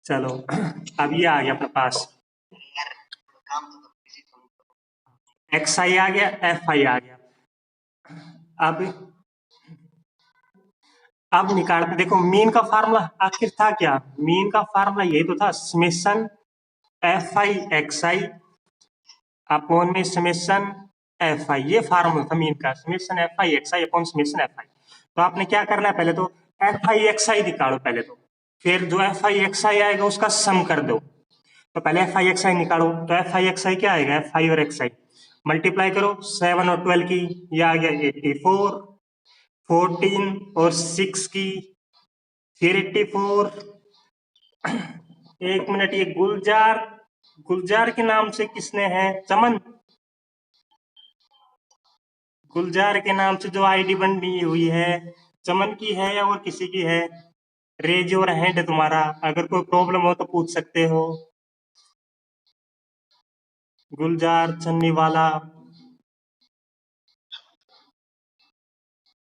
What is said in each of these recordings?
चलो अब ये आ गया अपने पास, एक्स आई आ गया, एफ आई आ गया। अब निकालते, देखो मीन का फार्मूला आखिर था क्या? मीन का फार्मूला यही तो था, summation f i x I upon में समेशन एफ आई, ये फार्मूला था मीन का, summation f i x I upon summation f आई। तो आपने क्या करना है, पहले तो एफ आई एक्स आई निकालो पहले तो, फिर जो एफ आई एक्स आई आएगा उसका सम कर दो। तो पहले एफ आई एक्स आई निकालो, तो एफ आई एक्स आई क्या आएगा, एफ आई और एक्स आई मल्टीप्लाई करो, 7 और 12 की, ये आ गया 84, 14 और 6 की, फिर 84। एक मिनट, ये गुलजार, गुलजार के नाम से किसने है, चमन, गुलजार के नाम से जो आईडी बनी हुई है चमन की है या और किसी की है? रेज योर हैंड तुम्हारा, अगर कोई प्रॉब्लम हो तो पूछ सकते हो। गुलजार चन्नी वाला,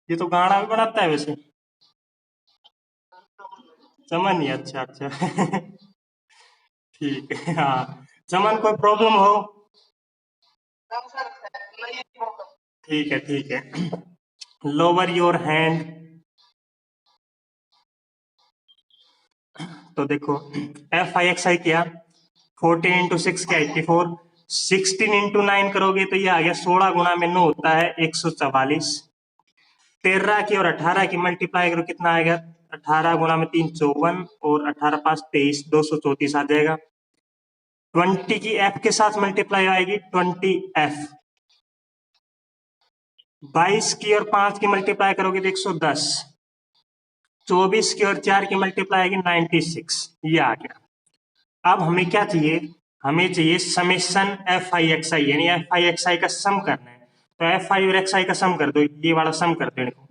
ये तो गाना भी बनाता है वैसे। चमन ही, अच्छा अच्छा ठीक है, हाँ चमन, कोई प्रॉब्लम हो? ठीक है ठीक है, लोअर योर हैंड। तो देखो एफ आई एक्स आई किया, 14 इंटू 6 क्या 84, 16 इंटू 9 करोगे तो ये आ गया 16 गुना में 9 होता है 144, 13 की और 18 की मल्टीप्लाई करो कितना आएगा, 18 गुना में 3 54 और 18 5 23, 234 आ जाएगा। 20 की एफ के साथ मल्टीप्लाई आएगी 20 एफ, 22 की और 5 की मल्टीप्लाई करोगे तो 110, 24 की और 4 की मल्टीप्लाई आएगी 96, ये आ गया। अब हमें क्या चाहिए, हमें चाहिए summation f i x i, यानी एफ आई एक्स आई का सम करना है। तो एफ आई और एक्स आई का सम कर दो, ये वाला सम कर दो इनको।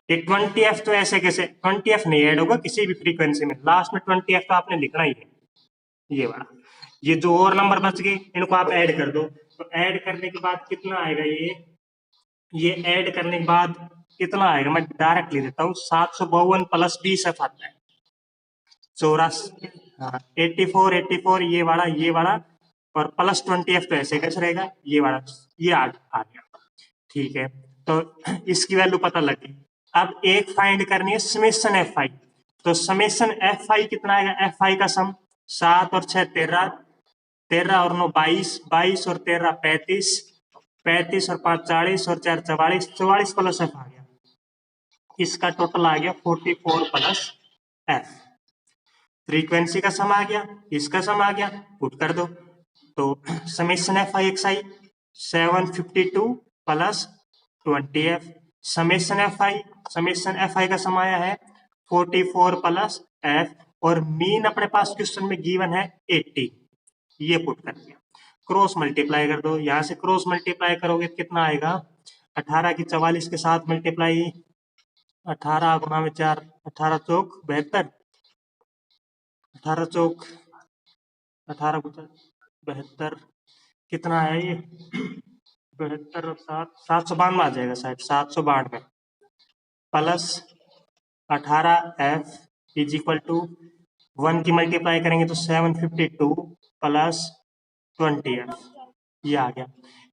ये 20 एफ तो ऐसे कैसे, 20 एफ नहीं ऐड होगा किसी भी फ्रीक्वेंसी में, लास्ट में 20 एफ तो आपने लिखना ही है, ये वाला। ये जो और नंबर बच गए इनको आप ऐड कर दो, तो ऐड करने के बाद कितना आएगा, ये ऐड करने के बाद कितना आएगा, मैं डायरेक्ट लिख देता हूँ, 752 प्लस 20 एफ आता है 84, हाँ 84, 84 ये वाला और प्लस 20 एफ तो ऐसे कैसे रहेगा, ये वाला, ये आ गया। ठीक है, तो इसकी वैल्यू पता लगी। अब एक फाइंड करनी है समेशन एफ आई, तो समेशन एफ आई कितना आएगा, एफ आई का सम 7 और 6 13, 13 और 9 22, 22 और 13 35, 35 और 5 40 और 4 44, 44 प्लस एफ आ गया, इसका टोटल आ गया 44 प्लस एफ। फ्रीक्वेंसी का सम आ गया, इसका सम आ गया, पुट कर दो। तो summation f i x I 752 plus 20 F, summation f आई का सम आया है 44 प्लस एफ, और मीन अपने पास क्वेश्चन में गिवन है 80, ये पुट कर दिया। क्रॉस मल्टीप्लाई कर दो, यहां से क्रॉस मल्टीप्लाई करोगे तो कितना आएगा, 18 की 44 के साथ मल्टीप्लाई, 18 गुना में 4, 18 चौक 72, 18 चौक 18 72, कितना है ये 72 और 7, 792 आ जाएगा शायद, 792 plus 18 F is equal to 1 की मल्टीप्लाई करेंगे तो 752 प्लस 20 एफ, ये आ गया।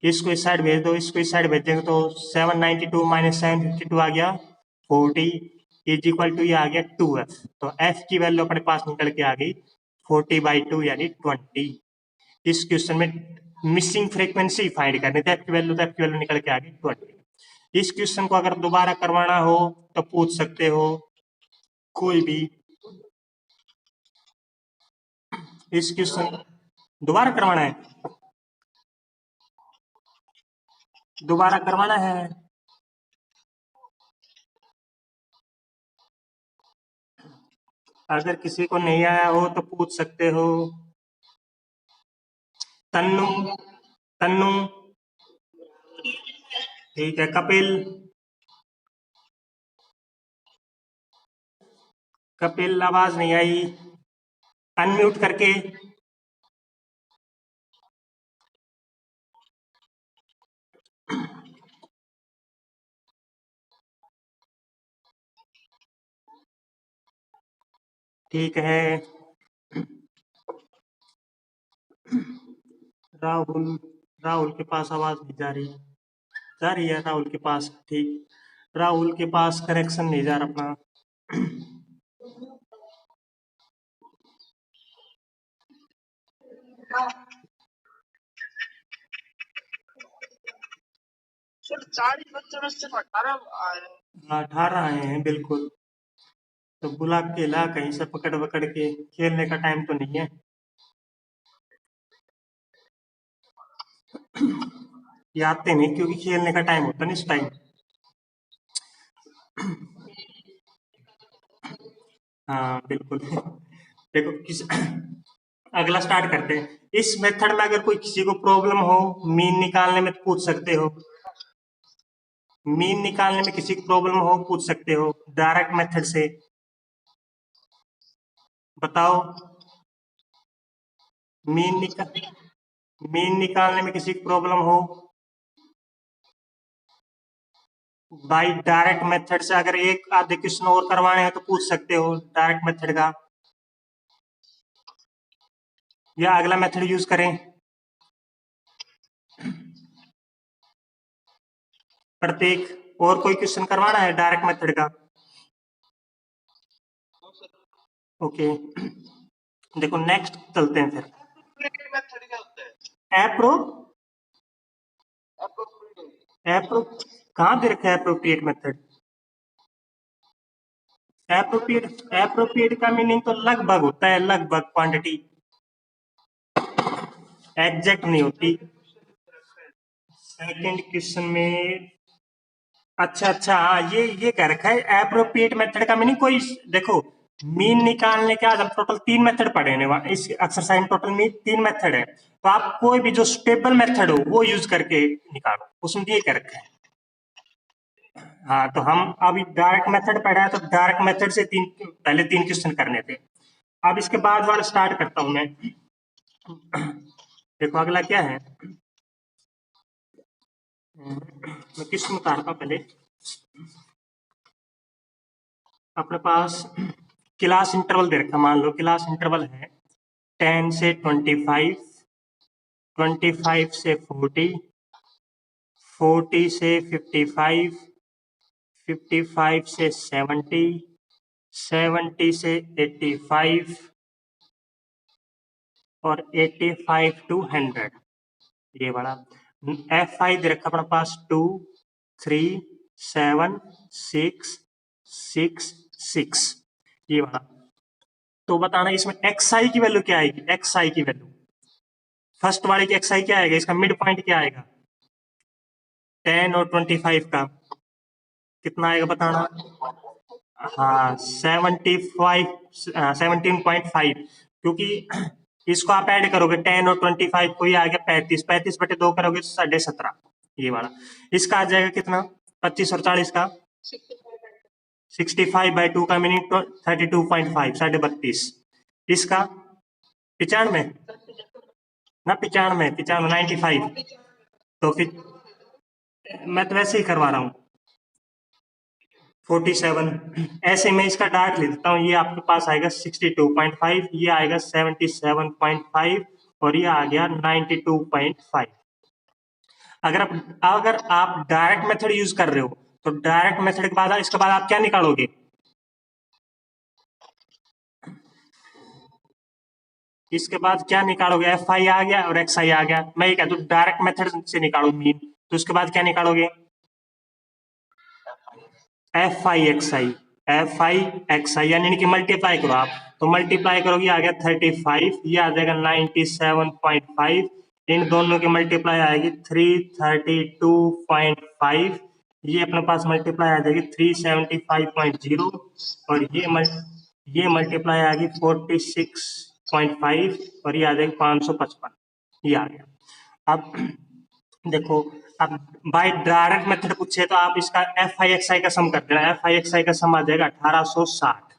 इसको इस साइड भेज दो, इसको इस साइड भेज देंगे तो 792 माइनस 752 आ गया 40 इज इक्वल टू, ये आ गया 2 एफ। तो एफ की वैल्यू अपने पास निकल के आ गई 40/2 यानी 20। इस क्वेश्चन में मिसिंग फ्रीक्वेंसी फाइंड करनी थी, एफ की वैल्यू, तो एफ की वैल्यू निकल के आ गई 20। इस क्वेश्चन को अगर दोबारा करवाना हो तो पूछ सकते हो कोई भी, इस क्वेश्चन दोबारा करवाना है, दोबारा करवाना है। अगर किसी को नहीं आया हो तो पूछ सकते हो। तन्नू, तन्नू, ठीक है, कपिल, कपिल आवाज नहीं आई, अनम्यूट करके। ठीक है, राहुल राहुल के पास आवाज नहीं जा रही है राहुल के पास, ठीक। राहुल के पास कनेक्शन नहीं जा रहा अपना। हाँ 18 आए हैं बिल्कुल। तो बुला के ला कहीं से पकड़ पकड़ के, खेलने का टाइम तो नहीं है। ये आते नहीं क्योंकि खेलने का टाइम होता नहीं इस टाइम। हाँ बिल्कुल। देखो किस अगला स्टार्ट करते हैं। इस मेथड में अगर कोई किसी को प्रॉब्लम हो मीन निकालने में तो पूछ सकते हो। मीन निकालने में किसी को प्रॉब्लम हो पूछ सकते हो डायरेक्ट मेथड से। बताओ। मीन निकाल मीन निकालने में किसी को प्रॉब्लम हो बाई डायरेक्ट मेथड से, अगर एक आधे क्वेश्चन और करवाने हैं तो पूछ सकते हो डायरेक्ट मेथड का, या अगला मेथड यूज करें। प्रत्येक और कोई क्वेश्चन करवाना है डायरेक्ट मेथड का। ओके देखो नेक्स्ट चलते हैं फिर। एप्रो एप्रो कहाँ दे रखा है एप्रोप्रिएट मेथड। एप्रोप्रिएट का मीनिंग तो लगभग होता है, लगभग क्वांटिटी, एग्जैक्ट नहीं होती। सेकंड क्वेश्चन में अच्छा हाँ ये कह रखा है एप्रोप्रिएट मेथड का मीनिंग कोई। देखो मीन निकालने के आज हम टोटल 3 मेथड पढ़े हैं इस एक्सरसाइज में, टोटल मीन 3 मेथड है, तो आप कोई भी जो स्टेबल मेथड हो वो यूज करके निकालो, उसमें ये कह रखा है। हाँ तो हम अभी डायरेक्ट मेथड पढ़ा है तो डायरेक्ट मेथड से पहले 3 क्वेश्चन करने थे। अब इसके बाद वाला स्टार्ट करता हूं मैं। देखो अगला क्या है, मैं क्वेश्चन उतारता हूं पहले। अपने पास क्लास इंटरवल दे रखा, मान लो क्लास इंटरवल है 10 से 25, 25 से 40, 40 से 55, 55 से 70, 70 से 85 और 85 टू 100। ये वाला एफ आई दे रखा अपने पास 2, 3, 7, 6, 6, 6, ये वाला। तो बताना इसमें एक्स आई की वैल्यू क्या आएगी। एक्स आई की वैल्यू फर्स्ट वाले की एक्स आई क्या आएगा, इसका मिड पॉइंट क्या आएगा 10 और 25 का कितना आएगा बताना। हाँ 75, 17.5, क्योंकि इसको आप ऐड करोगे 10 और 25 को, ये आ गया 35, 35/2 करोगे तो 17.5, ये वाला। इसका आ जाएगा कितना 25 और 40 का 65/2 का मीनिंग 32.5, 32.5। इसका 95 ना 95, 95, 95। तो फिर मैं तो वैसे ही करवा रहा हूँ 47। ऐसे में इसका डार्ट ले लेता हूँ, ये आपके पास आएगा 62.5, ये आएगा 77.5 और ये आ गया 92.5। अगर आप डायरेक्ट मेथड यूज कर रहे हो तो डायरेक्ट मेथड के बाद इसके बाद आप क्या निकालोगे, इसके बाद क्या निकालोगे, एफ आई आ गया और एक्स आई आ गया। मैं ये कहता हूँ डायरेक्ट मेथड से निकालो मीन, तो उसके बाद क्या निकालोगे f i x i, f i x i यानी कि मल्टीप्लाई करो आप, तो मल्टीप्लाई करोगे आ गया 35, ये आ जाएगा 97.5, इन दोनों की मल्टीप्लाई आएगी 332.5, ये अपने पास मल्टीप्लाई आ जाएगी 375.0 और ये मल्टीप्लाई आ गई 46.5 और ये आ जाएगी 555, ये आ गया। अब देखो अब बाय डायरेक्ट मेथड पूछे तो आप इसका एफ आई एक्स आई का सम कर देना, एफ आई एक्स आई का सम आ जाएगा 1860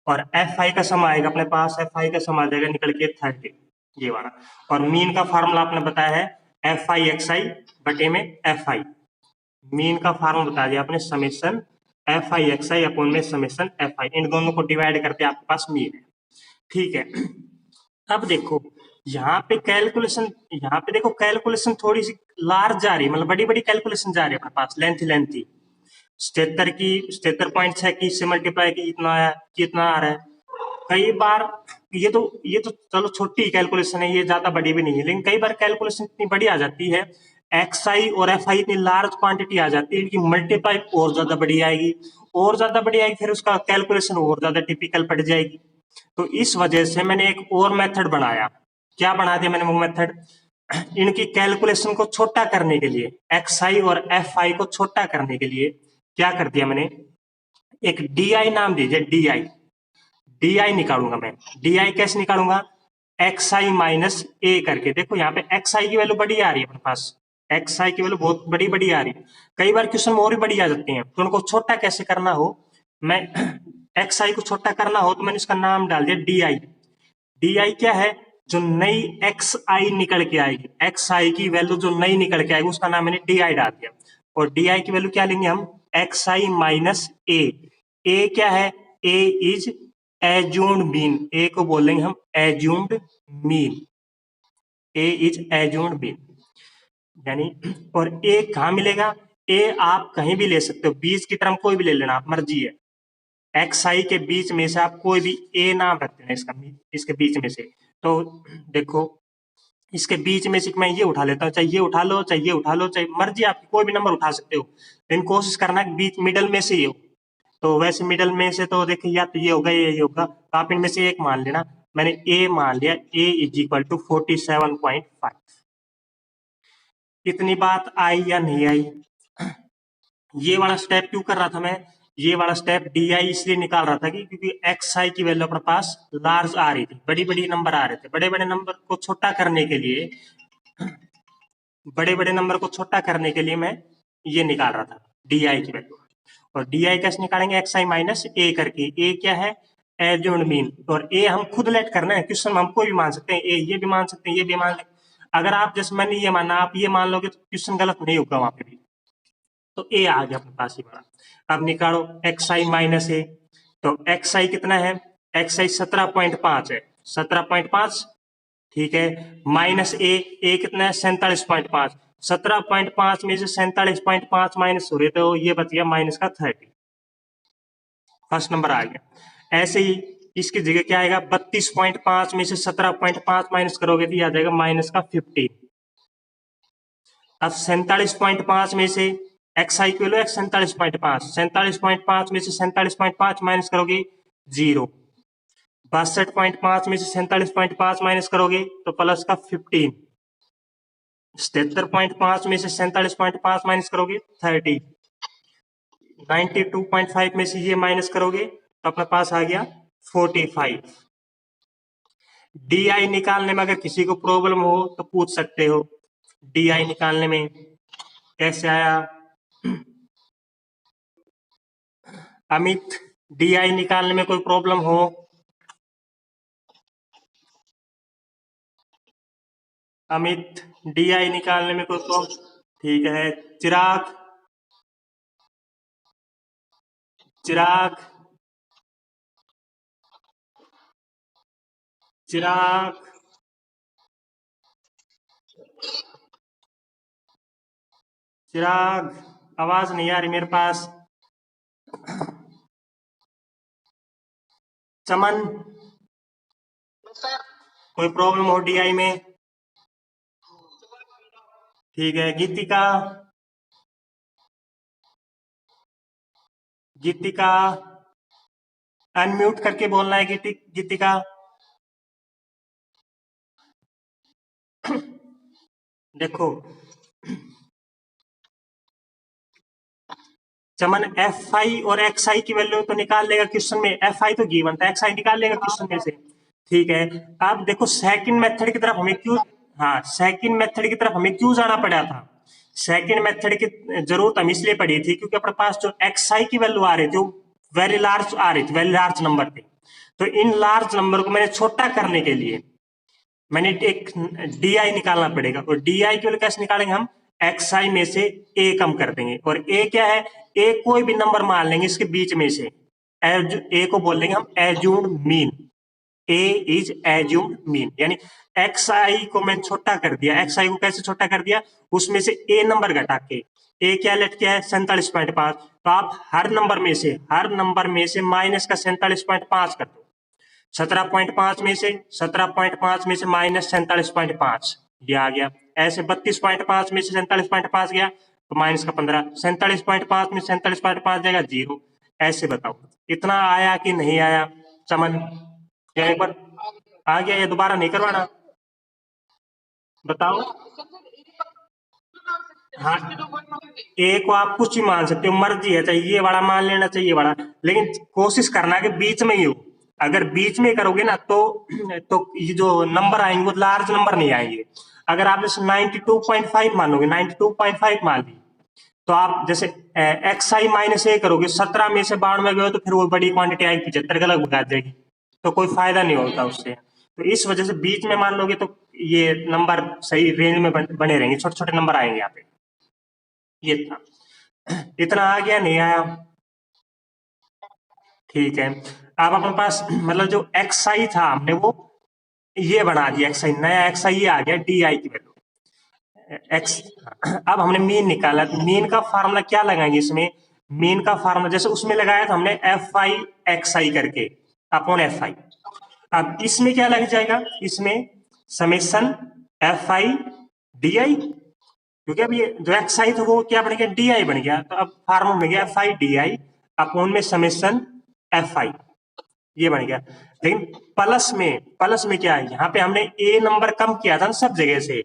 और एफ आई का सम आएगा अपने पास, एफ आई का सम आ जाएगा निकल के 30, ये वाला। और मीन का फार्मूला आपने बताया है एफ आई एक्स आई बटे में एफ आई, मीन का फार्मूला बता दिया आपने summation f i x I upon में समेशन एफ आई, इन दोनों को डिवाइड करके आपके पास मीन है। ठीक है अब देखो यहाँ पे कैलकुलेशन, यहाँ पे देखो कैलकुलेशन थोड़ी सी लार्ज जा रही है, मतलब बड़ी बड़ी कैलकुलेशन जा रही है अपने पास, लेंथी 77.6 की इससे मल्टीप्लाई की इतना आया, कितना आ रहा है। कई बार ये तो चलो छोटी कैलकुलेशन है, ये ज्यादा बड़ी भी नहीं है, लेकिन कई बार कैलकुलेशन इतनी बड़ी आ जाती है, एक्स आई और एफ आई इतनी लार्ज क्वांटिटी आ जाती है, इनकी मल्टीप्लाई और ज्यादा बड़ी आएगी, और ज्यादा बड़ी आएगी, फिर उसका कैलकुलेशन और ज्यादा टिपिकल पड़ जाएगी। तो इस वजह से मैंने एक और मेथड बनाया। क्या बना दिया मैंने वो मेथड? इनकी कैलकुलेशन को छोटा करने के लिए, एक्स आई और एफ आई को छोटा करने के लिए क्या कर दिया मैंने, एक डी आई नाम दीजिए, डी आई निकालूंगा मैं। डी आई कैसे निकालूंगा? एक्स आई माइनस ए करके। देखो यहाँ पे एक्स आई की वैल्यू बड़ी आ रही है अपने पास, एक्स आई की वैल्यू बहुत बड़ी बड़ी आ रही है, कई बार क्वेश्चन में और भी बड़ी आ जाती है, तो उनको छोटा कैसे करना हो, मैं एक्स आई को छोटा करना हो तो मैंने इसका नाम डाल दिया डी आई। डी आई क्या है? जो नई एक्स आई निकल के आएगी, एक्स आई की वैल्यू जो नई निकल के आएगी उसका नाम मैंने डी आई डाल दिया। और डी आई की वैल्यू क्या लेंगे हम? एक्स आई माइनस ए। ए क्या है? ए इज एज्यूम्ड मीन, ए को बोलेंगे हम assumed mean, A is assumed mean यानी। और ए कहाँ मिलेगा? ए आप कहीं भी ले सकते हो, बीच की टर्म कोई भी ले लेना, आप मर्जी है। एक्स आई के बीच में से आप कोई भी ए नाम रख देना इसका, इसके बीच में से। तो देखो इसके बीच में से मैं ये उठा लेता हूँ, चाहे ये उठा लो, चाहे ये उठा लो, चाहे मर्जी आपकी, कोई भी नंबर उठा सकते हो, लेकिन कोशिश करना कि बीच मिडल में से ये हो। तो वैसे मिडल में से तो देखिए या तो ये होगा या ये होगा, तो आप इनमें से एक मान लेना। मैंने ए मान लिया, ए इज इक्वल टू 47.5। इतनी बात आई या नहीं आई? ये वाला स्टेप क्यों कर रहा था मैं? ये वाला स्टेप डी आई इसलिए निकाल रहा था कि क्योंकि एक्स आई की वैल्यू अपने पास लार्ज आ रही थी, बड़ी बड़ी नंबर आ रहे थे, बड़े बड़े नंबर को छोटा करने के लिए, बड़े बड़े नंबर को छोटा करने के लिए मैं ये निकाल रहा था डी आई की वैल्यू। और डी आई कैसे निकालेंगे? एक्स आई माइनस ए करके। ए क्या है? Assumed mean. और ए हम खुद लेट करना है, क्वेश्चन में हम कोई भी मान सकते हैं, ए ये भी मान सकते हैं, ये भी मान सकते। अगर आप जैसे मैंने ये माना, आप ये मान लोगे तो क्वेश्चन गलत नहीं होगा वहां पे भी। तो ए आ गया अपने पास ही बड़ा। अब निकालो एक्स आई माइनस ए। तो एक्स आई कितना है? एक्स आई 17.5 है, 17.5, ठीक है। माइनस ए, ए कितना है? 47.5। 17.5 में से 47.5 माइनस हो रहे तो ये बच गया माइनस का 30, फर्स्ट नंबर आ गया। ऐसे ही इसकी जगह क्या आएगा? 32.5 में से 17.5 माइनस करोगे तो ये आ जाएगा माइनस का 15। अब 47.5 में से एक्स आई की वैल्यू एक्स 47.5, 47.5 में से 47.5 माइनस करोगे 0, 62.5 में से 47.5 माइनस करोगे तो प्लस का 15, 77.5 में से 47.5 माइनस करोगे 30, 92.5 में से ये माइनस करोगे तो अपने पास आ गया 45। डी आई निकालने में अगर किसी को प्रॉब्लम हो तो पूछ सकते हो, डी आई निकालने में कैसे आया? अमित, डी आई निकालने में कोई प्रॉब्लम हो? अमित, डी आई निकालने में कोई प्रॉब्लम? ठीक है। चिराग, चिराग, चिराग, चिराग, आवाज नहीं आ रही मेरे पास। चमन, कोई प्रॉब्लम हो डी आई में? ठीक है। गीतिका, गीतिका, अनम्यूट करके बोलना है गीतिका। देखो चमन, एफ आई और एक्स आई की वैल्यू तो निकाल लेगा क्वेश्चन में, एफ आई तो गिवन था, एक्स आई निकाल लेगा क्वेश्चन में से, ठीक है। अब देखो सेकंड मेथड की तरफ हमें क्यों, हाँ सेकंड मेथड की तरफ हमें क्यों जाना पड़ा था? सेकंड मेथड की जरूरत हम इसलिए पड़ी थी क्योंकि अपने पास जो एक्स आई की वैल्यू आ रही थी वो वेरी लार्ज आ रही थी, वेरी लार्ज नंबर थे। तो इन लार्ज नंबर को मैंने छोटा करने के लिए मैंने एक डी आई निकालना पड़ेगा। और डी आई की वैल्यू कैसे निकालेंगे हम? एक्स आई में से ए कम कर देंगे। और ए क्या है? ए कोई भी नंबर मान लेंगे इसके बीच में से, ए को बोल देंगे हम assumed mean. A is assumed mean, यानी एक्स आई को मैं छोटा कर दिया। एक्स आई को कैसे छोटा कर दिया, उसमें से ए नंबर घटा के, ए क्या लेट क्या है 47.5, तो आप हर नंबर में से माइनस का 47.5 कर दो। 17.5 में से 17.5 में से माइनस 47.5, ये आ गया। ऐसे 32.5 में से 47.5 गया तो माइनस का 15, 47.5 में 47.5 जाएगा 0। ऐसे बताओ इतना आया कि नहीं आया समझ, या एक बार आ गया या दोबारा नहीं करवाना, बताओ। हाँ, ए को आप कुछ ही मान सकते हो, मर्जी है, चाहे ये बड़ा मान लेना चाहिए बड़ा, लेकिन कोशिश करना कि बीच में ही हो। अगर बीच में करोगे ना तो ये जो नंबर आएंगे वो लार्ज नंबर नहीं आएंगे। अगर आप जैसे 92.5 मानोगे, 92.5 मान ली, तो आप जैसे एक्स आई माइनस ए करोगे, 17 में से 92 गए तो फिर वो बड़ी क्वांटिटी आएगी, 75 गलत भगा जाएगी, तो कोई फायदा नहीं होता उससे। तो इस वजह से बीच में मान लोगे तो ये नंबर सही रेंज में बने रहेंगे, छोटे छोटे नंबर आएंगे यहाँ पे। ये था, इतना आ गया नहीं आया, ठीक है। अब अपने पास मतलब जो एक्स आई था हमने वो ये बना दिया, एक्स आई नया एक्स आई ये आ गया डी आई की वैल्यू एक्स। अब हमने मीन निकाला, मीन का फार्मूला क्या लगाएंगे इसमें, मीन का फार्मूला जैसे उसमें लगाया था हमने एफ आई एक्स आई करके अपॉन एफ आई। अब इसमें क्या लग जाएगा, इसमें समेसन एफ आई डी आई, क्योंकि अब ये जो एक्स आई था वो क्या बन गया डी आई बन गया, तो अब फार्मूला बन गया F i d I upon में समेसन एफ आई, ये बन गया। लेकिन प्लस में क्या है, यहाँ पे हमने ए नंबर कम किया था ना सब जगह से,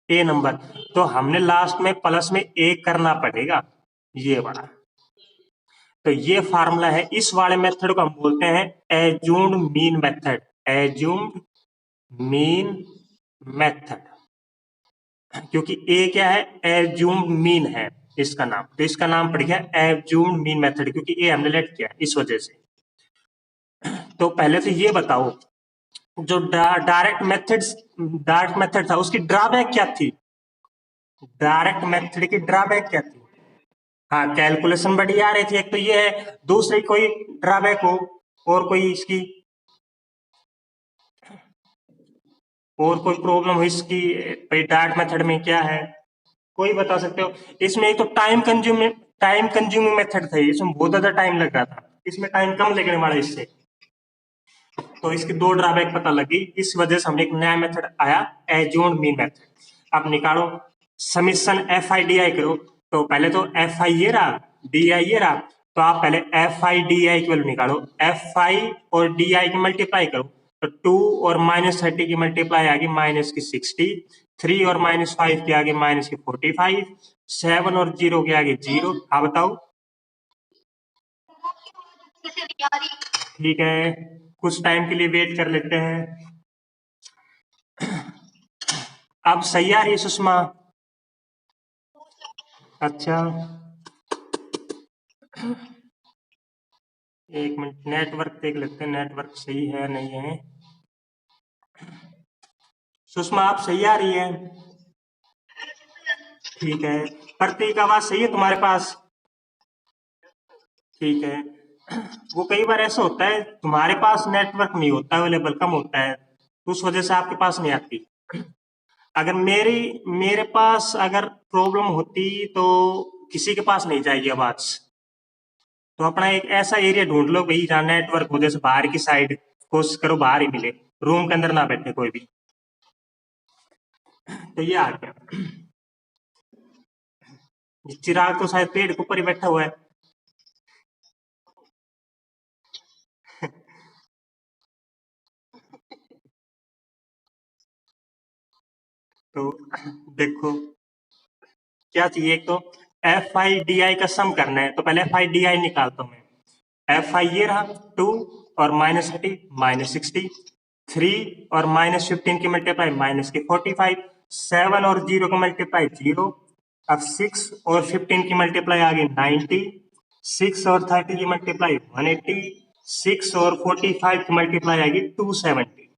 ए नंबर, तो हमने लास्ट में प्लस में ए करना पड़ेगा, ये बड़ा। तो ये फार्मूला है, इस वाले मेथड को हम बोलते हैं assumed mean method, assumed mean method, क्योंकि ए क्या है एज्यूम्ड मीन है इसका नाम, तो इसका नाम पड़ गया एज्यूम्ड मीन मेथड, क्योंकि ए हमने लेट किया इस वजह से। तो पहले तो ये बताओ जो डायरेक्ट मेथड था उसकी ड्रॉबैक क्या थी, डायरेक्ट मेथड की ड्रॉबैक क्या थी। हाँ, कैलकुलेशन बढ़िया आ रही थी, एक तो ये है, दूसरी कोई ड्रॉबैक हो और कोई इसकी, और कोई प्रॉब्लम हो इसकी, भाई डायरेक्ट मेथड में क्या है, कोई बता सकते हो। इसमें एक तो टाइम कंज्यूमिंग मेथड था, इसमें बहुत ज्यादा टाइम लग रहा था, इसमें टाइम कम लगने वाला इससे, तो इसकी दो ड्रॉबैक पता लगी, इस वजह से हमने एक नया मेथड आया एज्यूम्ड मीन मेथड। अब निकालो समीशन एफ आई डी आई करो, तो पहले तो एफ आई ये रहा, डी आई ये रहा, तो आप पहले एफ आई डी आई की वैल्यू निकालो, एफ आई और डी आई की मल्टीप्लाई करो, तो 2 और -30 की मल्टीप्लाई आ गई -60, 3 और -5 के आगे -45, 7 और 0 के आगे 0। हाँ बताओ, ठीक है, कुछ टाइम के लिए वेट कर लेते हैं। अब सही आ रही है सुषमा, अच्छा एक मिनट नेटवर्क देख लेते हैं, नेटवर्क सही है नहीं है। सुषमा आप सही आ रही है, ठीक है। प्रतीक आवाज सही है तुम्हारे पास, ठीक है। वो कई बार ऐसा होता है तुम्हारे पास नेटवर्क नहीं होता, अवेलेबल कम होता है, तो उस वजह से आपके पास नहीं आती। अगर मेरे पास अगर प्रॉब्लम होती तो किसी के पास नहीं जाएगी आवाज, तो अपना एक ऐसा एरिया ढूंढ लो भाई जहाँ नेटवर्क हो, जैसे बाहर की साइड, कोशिश करो बाहर ही मिले, रूम के अंदर ना बैठे कोई भी। तो ये आ गया, चिराग तो शायद पेड़ के ऊपर ही बैठा हुआ है। तो देखो क्या चाहिए, एक तो एफ आई डी आई का सम करना है, तो पहले एफ आई डी आई निकालता हूँ मैं। एफ आई ये रहा 2 और -30 -60, 3 और -15 की मल्टीप्लाई -45, 7 और 0 का मल्टीप्लाई 0। अब 6 और 15 की मल्टीप्लाई आ गई 90, 6 और 30 की मल्टीप्लाई 180, 6 और 45 की मल्टीप्लाई आएगी 270,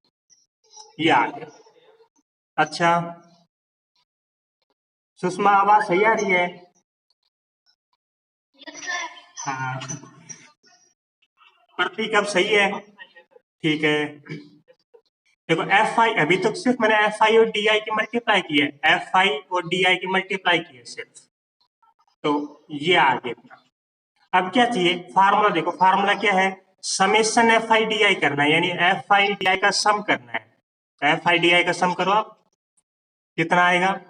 ये आ गया। अच्छा सुषमा आवाज सही आ रही है, हाँ प्रतीक अब सही है, ठीक है, देखो एफ आई अभी तक सिर्फ मैंने एफ आई और डी आई की मल्टीप्लाई की है, एफ आई और डी आई की मल्टीप्लाई की है सिर्फ, तो ये आ गया। अब क्या चाहिए, फार्मूला देखो, फार्मूला क्या है, समेशन एफ आई डी आई करना है, यानी एफ आई डी आई का सम करना है। एफ आई डी आई का सम करो आप, कितना आएगा,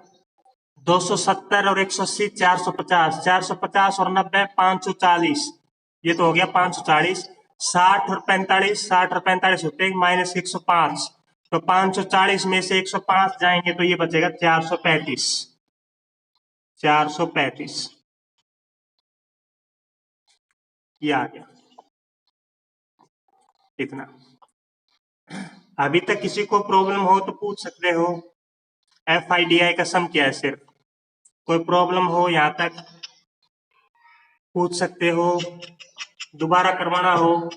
270 और 180 450, 450 और 90 540, ये तो हो गया 540, 60 और 45, 60 और 45 होते हैं माइनस 105, तो 540 में से 105 जाएंगे तो ये बचेगा 435, 435, ये आ गया इतना। अभी तक किसी को प्रॉब्लम हो तो पूछ सकते हो, एफ आई डी आई का सम क्या है, सिर्फ कोई प्रॉब्लम हो यहाँ तक पूछ सकते हो, दोबारा करवाना हो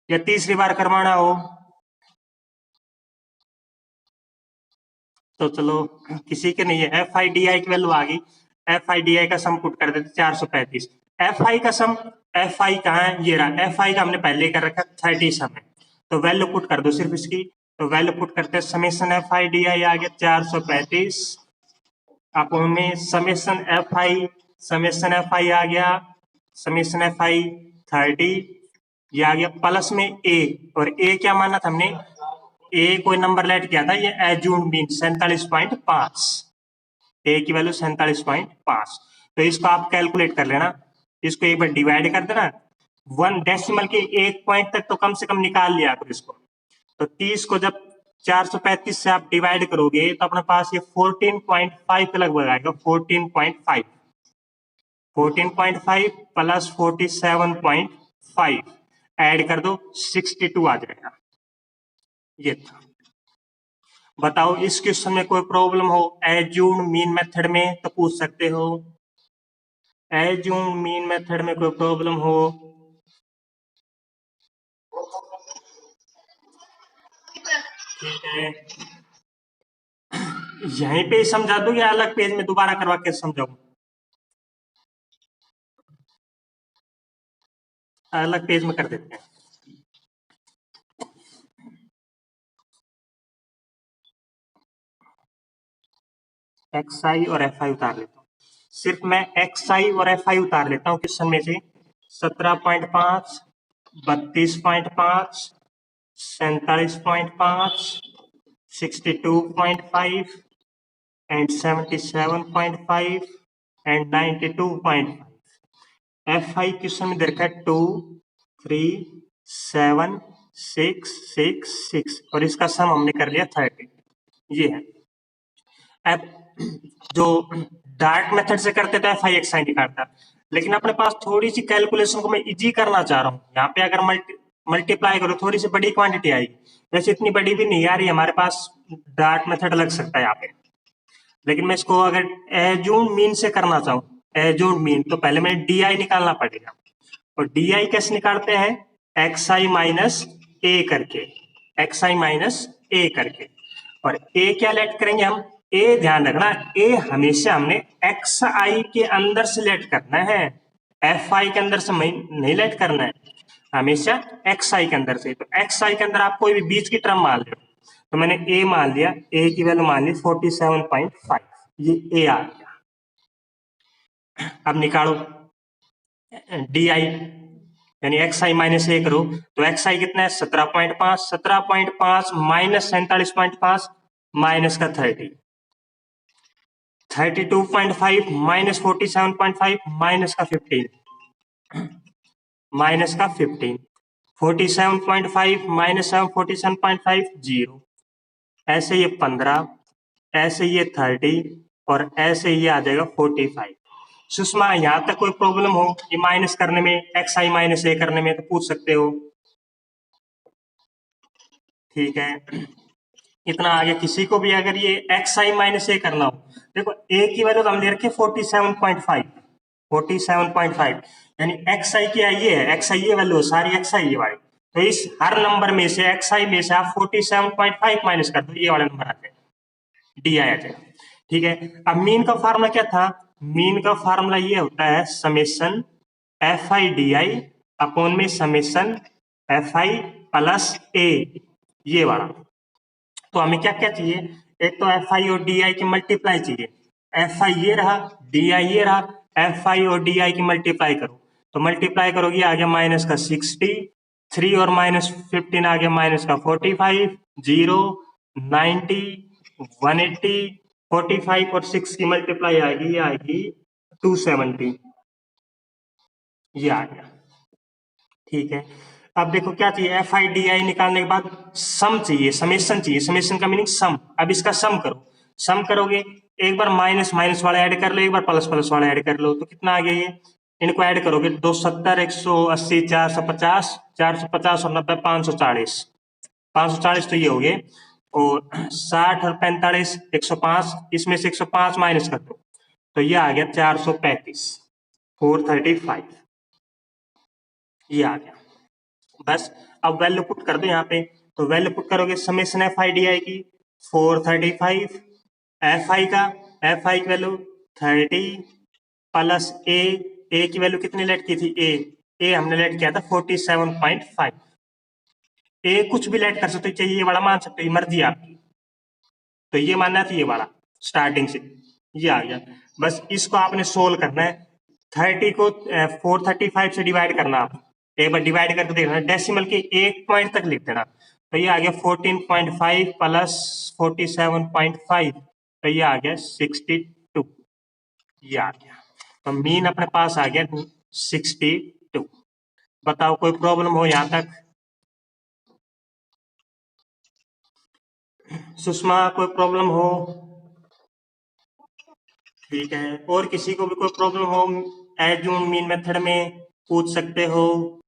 या तीसरी बार करवाना हो तो चलो, किसी के नहीं है। एफ आई डी आई की वैल्यू आ गई, एफ आई डी आई का सम पुट कर देते 435, एफ आई का सम, एफ आई कहाँ है, ये रहा, एफ आई का हमने पहले कर रखा 30 सम है, तो वैल्यू पुट कर दो सिर्फ इसकी, तो वैल्यू पुट करते summation f i d i आ गया 435, अपॉन में समेशन एफ आई आ गया, समेशन एफ आई 30, ये आ गया प्लस में ए, और ए क्या माना था हमने, ए कोई नंबर लेट किया था, ये एज्यूम मीन 47.5, ए की वैल्यू 47.5, तो इसको आप कैलकुलेट कर लेना, इसको एक बार डिवाइड कर देना, 1 डेसिमल के 1 पॉइंट तक तो कम से कम निकाल लिया करो इसको, तो 30 को जब 435 से आप डिवाइड करोगे तो अपने पास ये 14.5 के लगभग आएगा, 14.5, 14.5 प्लस 47.5 ऐड कर दो 62 आ जाएगा, ये था। बताओ इस क्वेश्चन में कोई प्रॉब्लम हो, एज्यूम मीन मेथड में तो पूछ सकते हो, एज्यूम मीन मेथड में कोई प्रॉब्लम हो, ठीक है, यहीं पे समझा दो या अलग पेज में दोबारा करवा के समझाऊं, अलग पेज में कर देते हैं। एक्स आई और एफ आई उतार लेता हूँ, सिर्फ मैं एक्स आई और एफ आई उतार लेता हूँ क्वेश्चन में से, 17.5, 32.5, 47.5, 62.5 and 77.5 and 92.5, F I question में दे रखा है 2, 3, 7, 6, 6, 6 और इसका सम हमने कर लिया 30, ये है। अब जो डार्क मेथड से करते थे एफ आई एक्स आई निकालता, लेकिन अपने पास थोड़ी सी कैलकुलेशन को मैं इजी करना चाह रहा हूँ, यहाँ पे अगर मल्टीप्लाई करो थोड़ी सी बड़ी क्वांटिटी आएगी, वैसे इतनी बड़ी भी नहीं आ रही हमारे पास, डार्क मेथड लग सकता है यहाँ पे, लेकिन मैं इसको अगर एज्यूम मीन से करना चाहूँ, एज्यूम मीन, तो पहले मैं डी आई निकालना पड़ेगा, और डी आई कैसे निकालते हैं, एक्स आई माइनस ए करके, एक्स आई माइनस ए करके, और ए क्या लेट करेंगे हम, ए ध्यान रखना, ए हमेशा हमने एक्स आई के अंदर से लेट करना है, एफ आई के अंदर से नहीं लेट करना है, हमेशा एक्स आई के अंदर से, तो एक्स आई के अंदर आप कोई भी बीच की टर्म मान लो, तो मैंने ए मान लिया, ए की वैल्यू मान ली 47.5, ये ए आ गया। अब निकालो डी आई, यानी एक्स आई माइनस ए करो, तो एक्स आई कितना है 17.5, 17.5 माइनस 47.5 माइनस का 30, 32.5 माइनस 47.5 माइनस का 15, माइनस का 15, 47.5 माइनस 47.5 0, ऐसे ये 15, ऐसे ये 30 और ऐसे ये आ जाएगा 45। सुषमा यहाँ तक कोई प्रॉब्लम हो ये माइनस करने में, एक्स आई माइनस ए करने में, तो पूछ सकते हो, ठीक है, इतना आगे किसी को भी अगर ये एक्स आई माइनस ए करना हो, देखो ए की वैल्यू हम ले रखे 47.5, 47.5, यानी एक्स आई की ये है, एक्स आई ये वैल्यू सारी एक्स आई वाली, तो इस हर नंबर में से एक्स आई में से आप 47.5 माइनस कर दो, ये वाला नंबर आ जाएगा, डी आई आ जाएगा, ठीक है। अब मीन का फार्मूला क्या था, मीन का फार्मूला ये होता है summation f i d I upon में समेशन एफ आई प्लस ए, ये वाला। तो हमें क्या क्या चाहिए, एक तो एफ आई और डी आई की मल्टीप्लाई चाहिए, एफ आई ये रहा, डी आई ये रहा, एफ आई और डी आई की मल्टीप्लाई करो, तो मल्टीप्लाई करोगे आ गया माइनस का 60, 3 और माइनस 15 आ गया माइनस का 45, 0, 90, 180, 45 और 6 की मल्टीप्लाई आएगी, ये आएगी 270, ये आ गया। ठीक है, अब देखो क्या चाहिए, एफ आई डी आई निकालने के बाद सम चाहिए, समेशन चाहिए, समेशन का मीनिंग सम। अब इसका सम करो, सम करोगे एक बार माइनस माइनस वाला ऐड कर लो, एक बार प्लस प्लस वाला ऐड कर लो, तो कितना आ गया ये, इनको ऐड करोगे 270, 180, 450, 450 और 90, 540, 540 तो ये हो गए, और 60 और 45, 105, इसमें से 105 माइनस कर दो, तो ये आ गया 435, 435, ये आ गया। बस अब वैल्यू पुट कर दो यहाँ पे, तो वैल्यू पुट करोगे समेशन एफ आई डी आई की 435, एफ आई का, एफ आई की वैल्यू 30 प्लस ए की वैल्यू कितनी लेट की थी, ए हमने लेट किया था 47.5, ए कुछ भी लेट कर सकते हो, चाहिए ये बड़ा मान सकते हो, मर्जी आपकी, तो ये मानना था ये वाला स्टार्टिंग से, ये आ गया। बस इसको आपने सोल्व करना है, 30 को 435 से डिवाइड करना, आप एक बार डिवाइड करके देखना, डेसिमल के एक पॉइंट तक लिख देना, तो ये आ गया 14.5 प्लस 47.5, तो ये आ गया 62, ये आ गया। तो मीन अपने पास आ गया 62। बताओ कोई प्रॉब्लम हो यहाँ तक, सुषमा कोई प्रॉब्लम हो? ठीक है, और किसी को भी कोई प्रॉब्लम हो एज्यूम मीन मेथड में पूछ सकते हो।